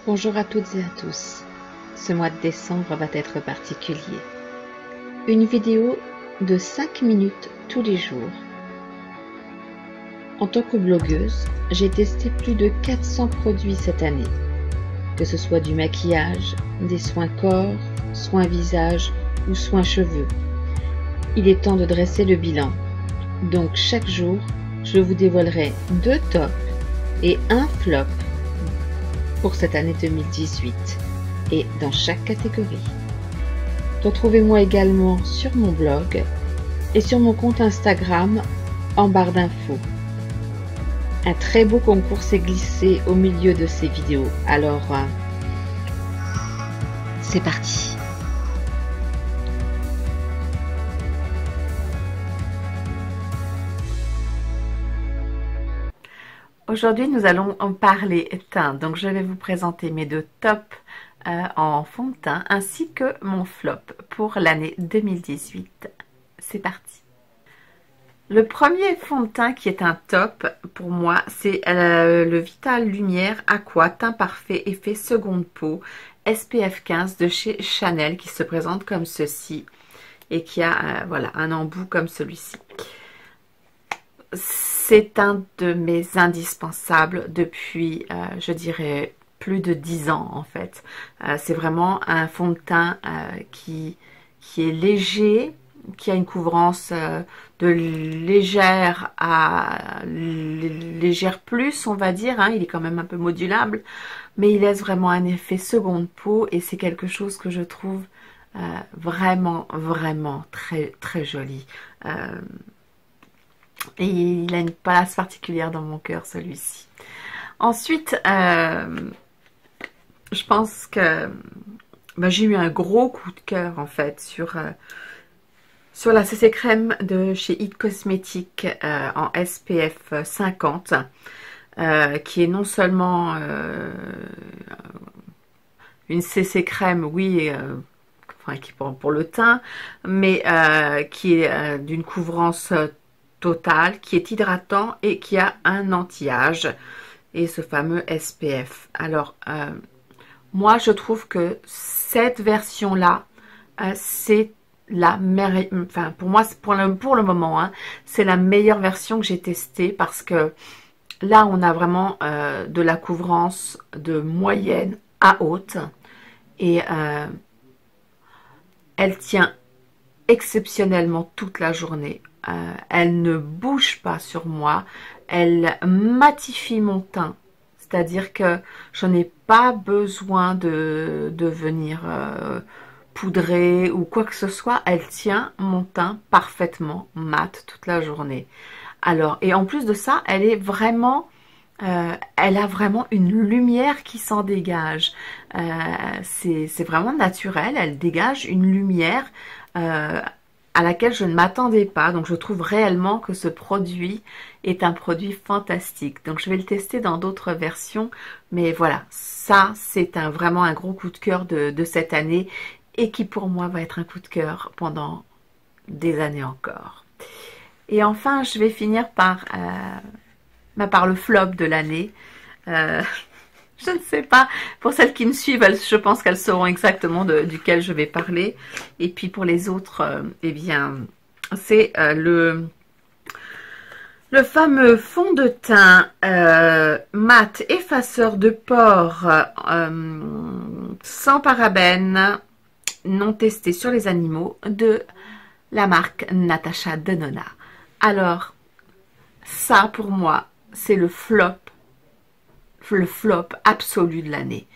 Bonjour à toutes et à tous. Ce mois de décembre va être particulier. Une vidéo de 5 minutes tous les jours. En tant que blogueuse, j'ai testé plus de 400 produits cette année. Que ce soit du maquillage, des soins corps, soins visage ou soins cheveux. Il est temps de dresser le bilan. Donc chaque jour, je vous dévoilerai 2 tops et 1 flop pour cette année 2018 et dans chaque catégorie. Retrouvez-moi également sur mon blog et sur mon compte Instagram en barre d'infos. Un très beau concours s'est glissé au milieu de ces vidéos, alors c'est parti. Aujourd'hui, nous allons en parler teint. Donc, je vais vous présenter mes 2 tops en fond de teint ainsi que mon flop pour l'année 2018. C'est parti. Le premier fond de teint qui est un top pour moi, c'est le Vital Lumière Aqua Teint Parfait Effet Seconde Peau SPF 15 de chez Chanel qui se présente comme ceci et qui a voilà, un embout comme celui-ci. C'est un de mes indispensables depuis, je dirais, plus de 10 ans en fait. C'est vraiment un fond de teint qui est léger, qui a une couvrance de légère à légère plus, on va dire. Hein. Il est quand même un peu modulable, mais il laisse vraiment un effet seconde peau et c'est quelque chose que je trouve vraiment très très joli. Et il a une place particulière dans mon cœur, celui-ci. Ensuite, je pense que j'ai eu un gros coup de cœur, en fait, sur la CC Crème de chez It Cosmetics en SPF 50, qui est non seulement une CC Crème, oui, enfin, qui pour le teint, mais qui est d'une couvrance total, qui est hydratant et qui a un anti-âge et ce fameux SPF. Alors moi je trouve que cette version là c'est la meilleure, enfin pour moi pour le moment hein, c'est la meilleure version que j'ai testée parce que là on a vraiment de la couvrance de moyenne à haute et elle tient exceptionnellement toute la journée. Elle ne bouge pas sur moi, elle matifie mon teint, c'est-à-dire que je n'ai pas besoin de venir poudrer ou quoi que ce soit, elle tient mon teint parfaitement mat toute la journée. Alors, et en plus de ça, elle est vraiment, elle a vraiment une lumière qui s'en dégage. C'est vraiment naturel, elle dégage une lumière à laquelle je ne m'attendais pas. Donc je trouve réellement que ce produit est un produit fantastique. Donc je vais le tester dans d'autres versions. Mais voilà, ça c'est vraiment un gros coup de cœur de cette année et qui pour moi va être un coup de cœur pendant des années encore. Et enfin je vais finir par le flop de l'année. Je ne sais pas, pour celles qui me suivent, je pense qu'elles sauront exactement duquel je vais parler. Et puis pour les autres, eh bien, c'est le fameux fond de teint mat effaceur de pores sans parabènes, non testé sur les animaux, de la marque Natasha Denona. Alors, ça pour moi, c'est le flop absolu de l'année.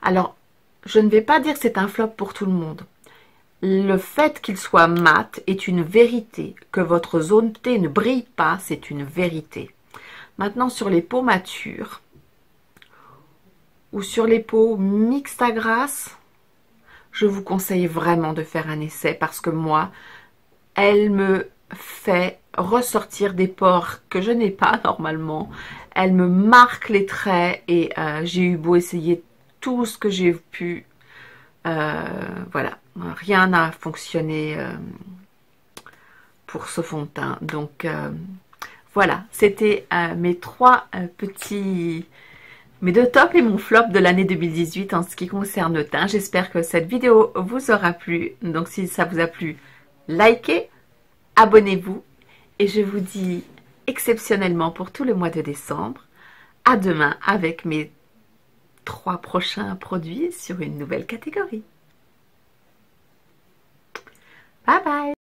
Alors, je ne vais pas dire que c'est un flop pour tout le monde. Le fait qu'il soit mat est une vérité. Que votre zone T ne brille pas, c'est une vérité. Maintenant, sur les peaux matures ou sur les peaux mixtes à grasse, je vous conseille vraiment de faire un essai parce que moi, elle me fait ressortir des pores que je n'ai pas normalement. Elle me marque les traits et j'ai eu beau essayer tout ce que j'ai pu. Voilà, rien n'a fonctionné pour ce fond de teint. Donc voilà, c'était mes 3 petits mes deux tops et mon flop de l'année 2018 en ce qui concerne le teint. J'espère que cette vidéo vous aura plu. Donc si ça vous a plu, likez, abonnez-vous. Et je vous dis exceptionnellement pour tout le mois de décembre, à demain avec mes 3 prochains produits sur une nouvelle catégorie. Bye bye!